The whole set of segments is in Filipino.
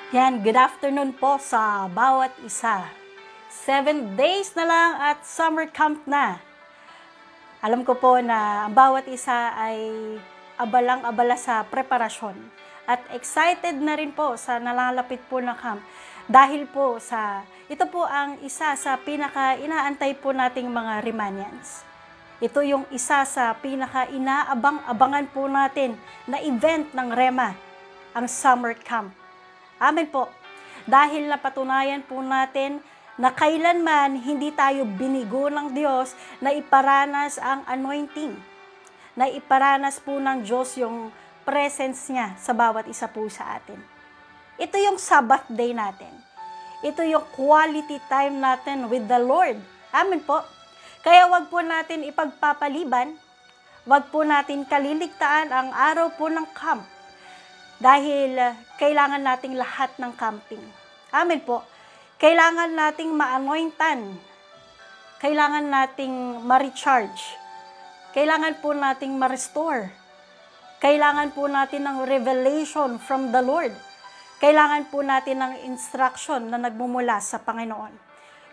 Yan, good afternoon po sa bawat isa. 7 days na lang at summer camp na. Alam ko po na ang bawat isa ay abalang-abala sa preparasyon. At excited na rin po sa nalalapit po na camp. Dahil po ito po ang isa sa pinaka-inaantay po nating mga Remanians. Ito yung isa sa pinaka-inaabang-abangan po natin na event ng Rema, ang summer camp. Amen po. Dahil napatunayan po natin na kailanman hindi tayo binigo ng Diyos na iparanas ang anointing. Na iparanas po ng Diyos yung presence niya sa bawat isa po sa atin. Ito yung Sabbath day natin. Ito yung quality time natin with the Lord. Amen po. Kaya wag po natin ipagpapaliban, wag po natin kaliligtaan ang araw po ng camp. Dahil kailangan nating lahat ng camping. Amen po. Kailangan nating ma-anointan. Kailangan nating ma-recharge. Kailangan po nating ma-restore. Kailangan po natin ng revelation from the Lord. Kailangan po natin ng instruction na nagmumula sa Panginoon.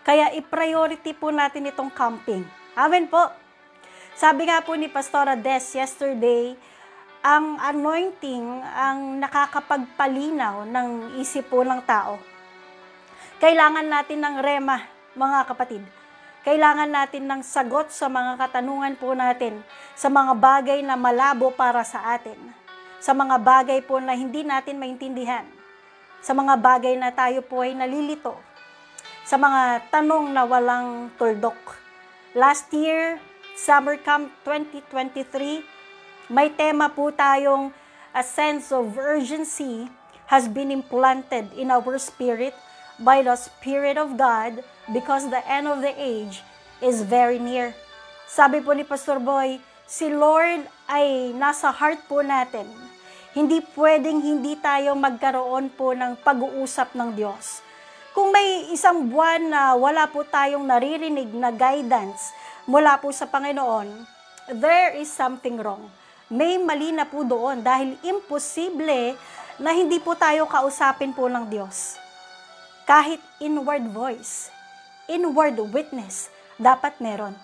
Kaya i-priority po natin itong camping. Amen po. Sabi nga po ni Pastora Des yesterday, ang anointing ang nakakapagpalinaw ng isip po ng tao. Kailangan natin ng rema, mga kapatid. Kailangan natin ng sagot sa mga katanungan po natin, sa mga bagay na malabo para sa atin, sa mga bagay po na hindi natin maintindihan, sa mga bagay na tayo po ay nalilito, sa mga tanong na walang tuldok. Last year, Summer Camp 2023, may tema po tayong a sense of urgency has been implanted in our spirit by the Spirit of God because the end of the age is very near. Sabi po ni Pastor Boy, si Lord ay nasa heart po natin. Hindi pwedeng hindi tayo magkaroon po ng pag-uusap ng Diyos. Kung may isang buwan na wala po tayong naririnig na guidance mula po sa Panginoon, there is something wrong. May mali na po doon dahil imposible na hindi po tayo kausapin po ng Diyos. Kahit inward voice, inward witness, dapat meron.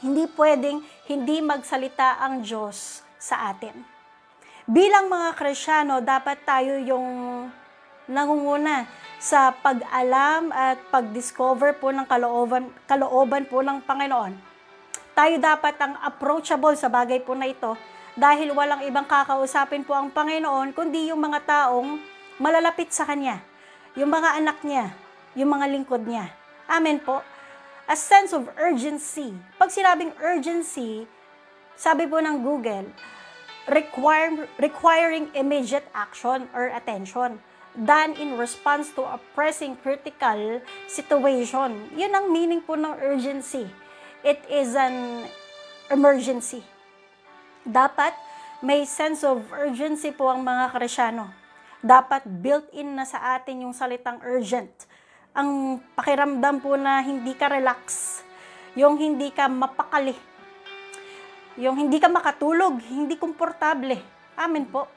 Hindi pwedeng hindi magsalita ang Diyos sa atin. Bilang mga Kristiyano, dapat tayo yung nangunguna sa pag-alam at pag-discover po ng kalooban po ng Panginoon. Tayo dapat ang approachable sa bagay po na ito dahil walang ibang kakausapin po ang Panginoon kundi yung mga taong malalapit sa Kanya, yung mga anak niya, yung mga lingkod niya. Amen po. A sense of urgency. Pag sinabing urgency, sabi po ng Google, requiring immediate action or attention done in response to a pressing critical situation. Yun ang meaning po ng urgency. It is an emergency. Dapat may sense of urgency po ang mga Kristiyano. Dapat built-in na sa atin yung salitang urgent. Ang pakiramdam po na hindi ka relax, yung hindi ka mapakali, yung hindi ka makatulog, hindi komportable. Amen po.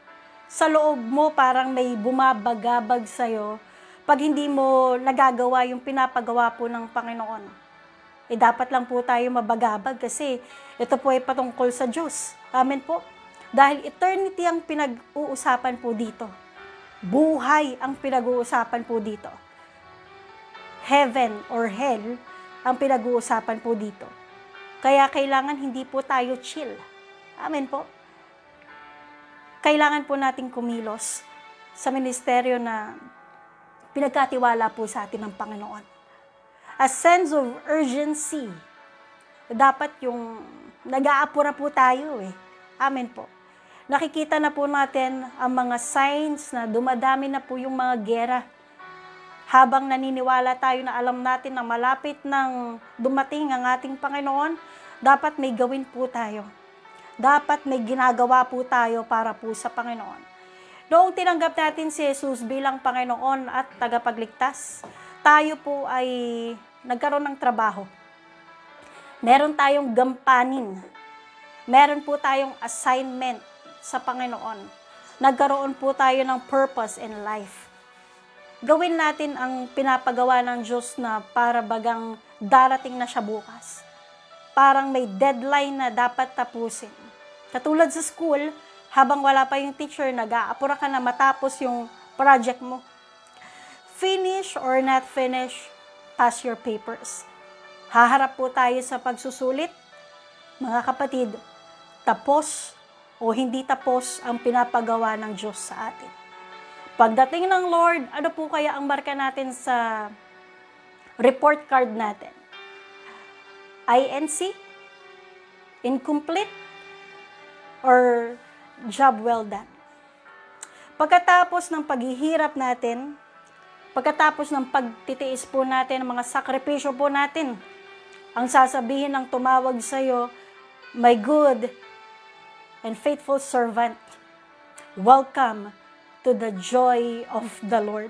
Sa loob mo parang may bumabagabag sa'yo pag hindi mo nagagawa yung pinapagawa po ng Panginoon. Dapat lang po tayo mabagabag kasi ito po ay patungkol sa Diyos. Amen po. Dahil eternity ang pinag-uusapan po dito. Buhay ang pinag-uusapan po dito. Heaven or hell ang pinag-uusapan po dito. Kaya kailangan hindi po tayo chill. Amen po. Kailangan po nating kumilos sa ministeryo na pinagkatiwala po sa atin ng Panginoon. A sense of urgency. Dapat yung nag-aapura po tayo Amen po. Nakikita na po natin ang mga signs na dumadami na po yung mga gera. Habang naniniwala tayo na alam natin na malapit nang dumating ang ating Panginoon, dapat may gawin po tayo. Dapat may ginagawa po tayo para po sa Panginoon. Noong tinanggap natin si Jesus bilang Panginoon at tagapagligtas, tayo po ay nagkaroon ng trabaho. Meron tayong gampanin. Meron po tayong assignment sa Panginoon. Nagkaroon po tayo ng purpose in life. gawin natin ang pinapagawa ng Diyos na para bagang darating na siya bukas. Parang may deadline na dapat tapusin. Katulad sa school, habang wala pa yung teacher, nag-aapura ka na matapos yung project mo. Finish or not finish, pass your papers. Haharap po tayo sa pagsusulit. Mga kapatid, tapos o hindi tapos ang pinapagawa ng Diyos sa atin. Pagdating ng Lord, ano po kaya ang marka natin sa report card natin? INC? Incomplete? Or job well done? Pagkatapos ng paghihirap natin, pagkatapos ng pagtitiis po natin, mga sakripisyo po natin, ang sasabihin ng tumawag sa iyo, my good and faithful servant, welcome to the joy of the Lord.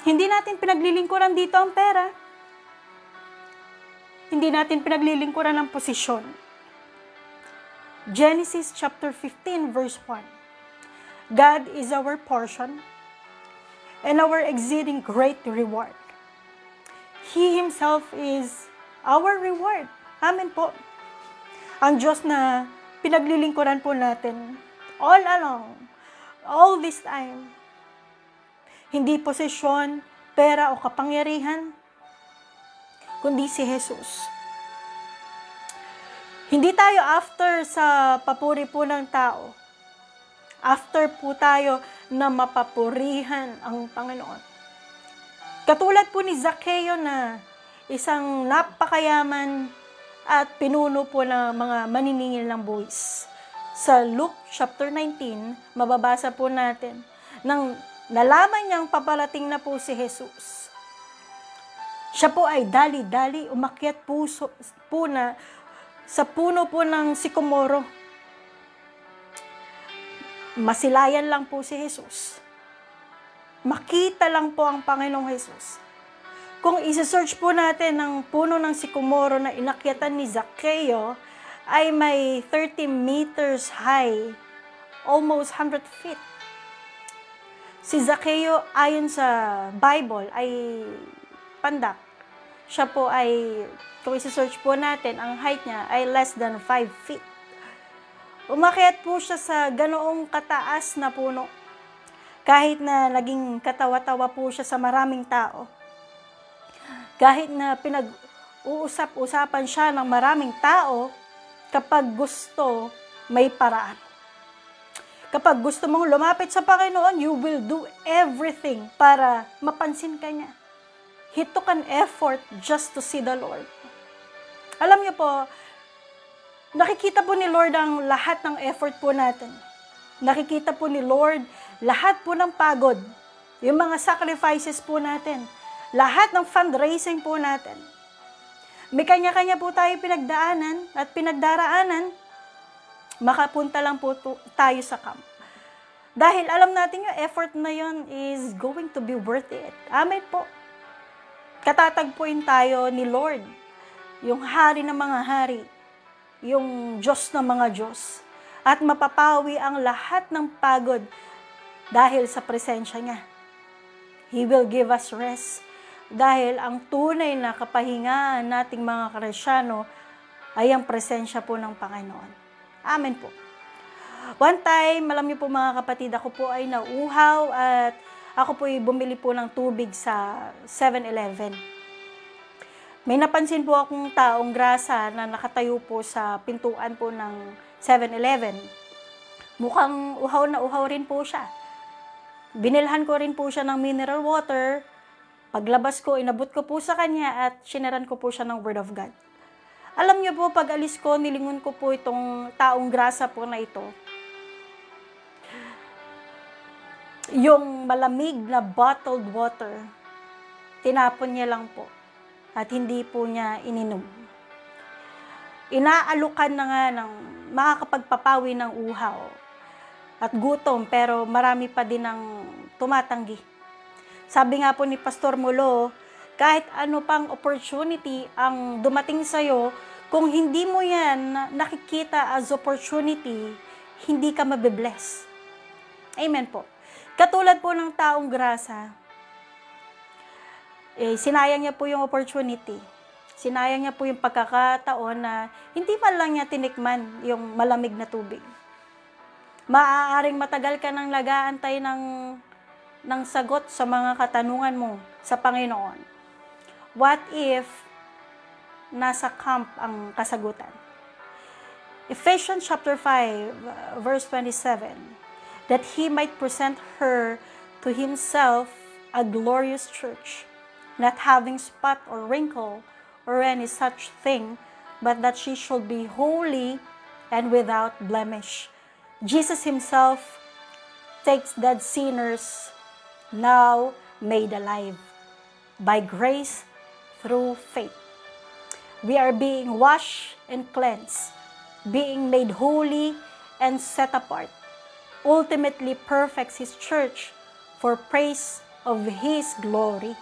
Hindi natin pinaglilingkuran dito ang pera. Hindi natin pinaglilingkuran ang posisyon. Genesis chapter 15 verse 1. God is our portion and our exceeding great reward. He Himself is our reward. Amen po. Ang Diyos na pinaglilingkuran po natin all along, all this time. Hindi posisyon, pera o kapangyarihan, kundi si Jesus. Hindi tayo after sa papuri po ng tao. After po tayo na mapapurihan ang Panginoon. Katulad po ni Zaccheo na isang napakayaman at pinuno po ng mga maniningil ng buwis. Sa Luke chapter 19, mababasa po natin, nang nalaman niyang paparating na po si Jesus, siya po ay dali-dali umakyat po na sa puno po ng sikomoro. Masilayan lang po si Jesus. Makita lang po ang Panginoong Jesus. Kung isa-search po natin ang puno ng sikomoro na inakyatan ni Zaccheo, ay may 30 meters high, almost 100 feet. Si Zaccheo, ayon sa Bible, ay pandak. Siya po ay, kung isa-search po natin, ang height niya ay less than 5 feet. Umakyat po siya sa ganoong kataas na puno. Kahit na naging katawa-tawa po siya sa maraming tao. Kahit na pinag-uusap-usapan siya ng maraming tao, kapag gusto, may paraan. Kapag gusto mong lumapit sa Panginoon, you will do everything para mapansin ka niya. He took an effort just to see the Lord. Alam niyo po, nakikita po ni Lord ang lahat ng effort po natin. Nakikita po ni Lord lahat po ng pagod, yung mga sacrifices po natin, lahat ng fundraising po natin. May kanya-kanya po tayo pinagdaanan at pinagdaraanan, makapunta lang po tayo sa camp. Dahil alam natin yung effort na yun is going to be worth it. Amen po. Katatagpuin tayo ni Lord, yung hari ng mga hari, yung Diyos ng mga Diyos, at mapapawi ang lahat ng pagod dahil sa presensya niya. He will give us rest dahil ang tunay na kapahingaan nating mga Kristyano ay ang presensya po ng Panginoon. Amen po. One time, alam niyo po mga kapatid, ako po ay nauuhaw at ako po ay bumili po ng tubig sa 7-Eleven. May napansin po akong taong grasa na nakatayo po sa pintuan po ng 7-Eleven. Mukhang uhaw na uhaw rin po siya. Binilhan ko rin po siya ng mineral water. Paglabas ko, inabot ko po sa kanya at sinaran ko po siya ng Word of God. Alam niyo po, pag alis ko, nilingon ko po itong taong grasa po na ito. Yung malamig na bottled water, tinapon niya lang po at hindi po niya ininom. Inaalukan na nga ng makakapagpapawi ng uhaw at gutom, pero marami pa din ang tumatanggi. Sabi nga po ni Pastor Mulo, kahit ano pang opportunity ang dumating sa'yo, kung hindi mo yan nakikita as opportunity, hindi ka mabibless. Amen po. Katulad po ng taong grasa, sinayang niya po yung opportunity. Sinayang niya po yung pagkakataon na hindi man lang niya tinikman yung malamig na tubig. Maaaring matagal ka nang nag-aantay ng sagot sa mga katanungan mo sa Panginoon. What if nasa camp ang kasagutan? Ephesians chapter 5, verse 27, that He might present her to Himself a glorious church, not having spot or wrinkle or any such thing, but that she should be holy and without blemish. Jesus Himself takes dead sinners, now made alive, by grace through faith. We are being washed and cleansed, being made holy and set apart. Ultimately perfects His church for praise of His glory.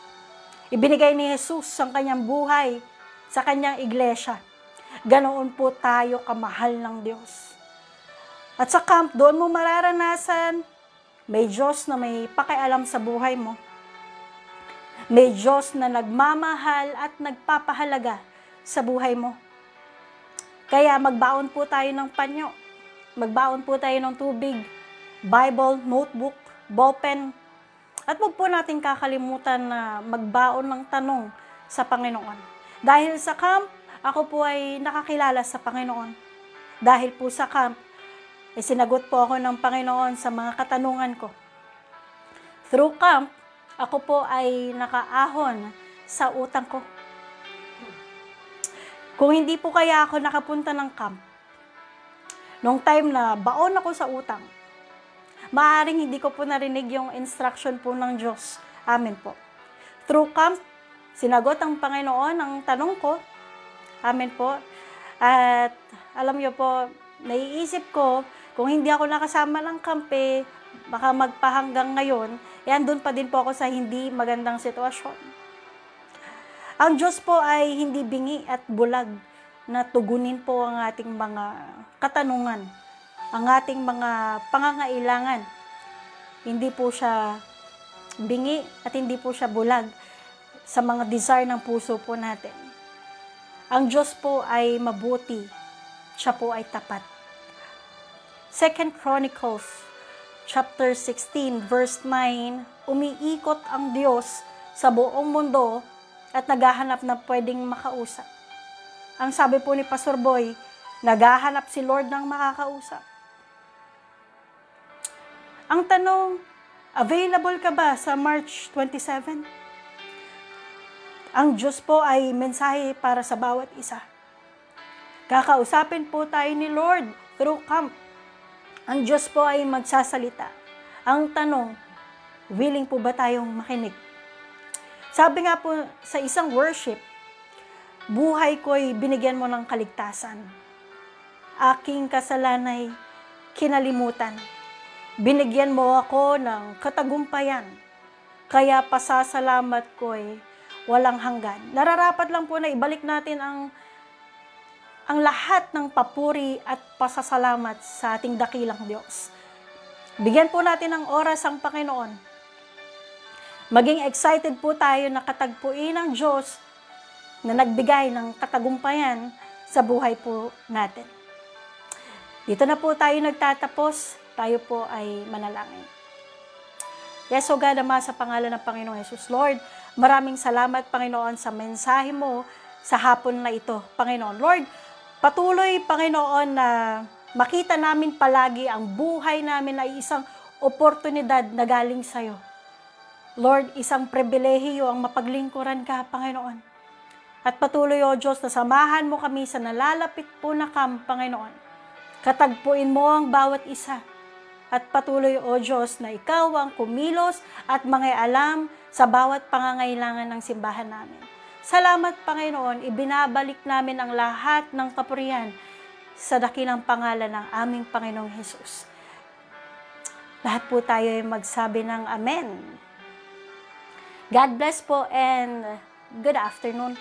Ibinigay ni Jesus ang kanyang buhay sa kanyang iglesia. Ganoon po tayo kamahal ng Diyos. At sa camp, doon mo mararanasan, may Diyos na may pakialam sa buhay mo. May Diyos na nagmamahal at nagpapahalaga sa buhay mo. Kaya magbaon po tayo ng panyo. Magbaon po tayo ng tubig, Bible, notebook, ballpen. At huwag po natin kakalimutan na magbaon ng tanong sa Panginoon. Dahil sa camp, ako po ay nakakilala sa Panginoon. Dahil po sa camp, sinagot po ako ng Panginoon sa mga katanungan ko. Through camp, ako po ay nakaahon sa utang ko. Kung hindi po kaya ako nakapunta ng camp, nung time na baon ako sa utang, maaaring hindi ko po narinig yung instruction po ng Diyos. Amen po. Through camp, sinagot ang Panginoon ang tanong ko. Amen po. At alam niyo po, naiisip ko, kung hindi ako nakasama ng camp, baka magpahanggang ngayon, andun pa din po ako sa hindi magandang sitwasyon. Ang Diyos po ay hindi bingi at bulag na tugunin po ang ating mga katanungan, ang ating mga pangangailangan. Hindi po siya bingi at hindi po siya bulag sa mga desire ng puso po natin. Ang Diyos po ay mabuti, siya po ay tapat. 2 Chronicles chapter 16 verse 9, umiikot ang Diyos sa buong mundo at naghahanap na pwedeng makausap. Ang sabi po ni Pastor Boy, naghahanap si Lord ng makakausap. Ang tanong, available ka ba sa March 27? Ang Diyos po ay mensahe para sa bawat isa. Kakausapin po tayo ni Lord through camp. Ang Diyos po ay magsasalita. Ang tanong, willing po ba tayong makinig? Sabi nga po sa isang worship, buhay ko'y binigyan mo ng kaligtasan. Aking kasalanay kinalimutan. Binigyan mo ako ng katagumpayan. Kaya pasasalamat ko'y walang hanggan. Nararapat lang po na ibalik natin ang lahat ng papuri at pasasalamat sa ating dakilang Diyos. Bigyan po natin ng oras ang Panginoon. Maging excited po tayo na katagpuin ng Diyos na nagbigay ng katagumpayan sa buhay po natin. Dito na po tayo nagtatapos. Tayo po ay manalangin. Yes, O God, Ama, sa pangalan ng Panginoong Jesus, Lord, maraming salamat, Panginoon, sa mensahe mo sa hapon na ito, Panginoon. Lord, patuloy, Panginoon, na makita namin palagi ang buhay namin ay isang oportunidad na galing sa'yo. Lord, isang pribilehiyo ang mapaglingkuran ka, Panginoon. At patuloy, O Diyos, na samahan mo kami sa nalalapit po na camp, Panginoon. Katagpuin mo ang bawat isa. At patuloy, O Diyos, na ikaw ang kumilos at mangialam sa bawat pangangailangan ng simbahan namin. Salamat, Panginoon, ibinabalik namin ang lahat ng kapurihan sa dakilang pangalan ng aming Panginoong Hesus. Lahat po tayo ay magsabi ng Amen. God bless po and good afternoon.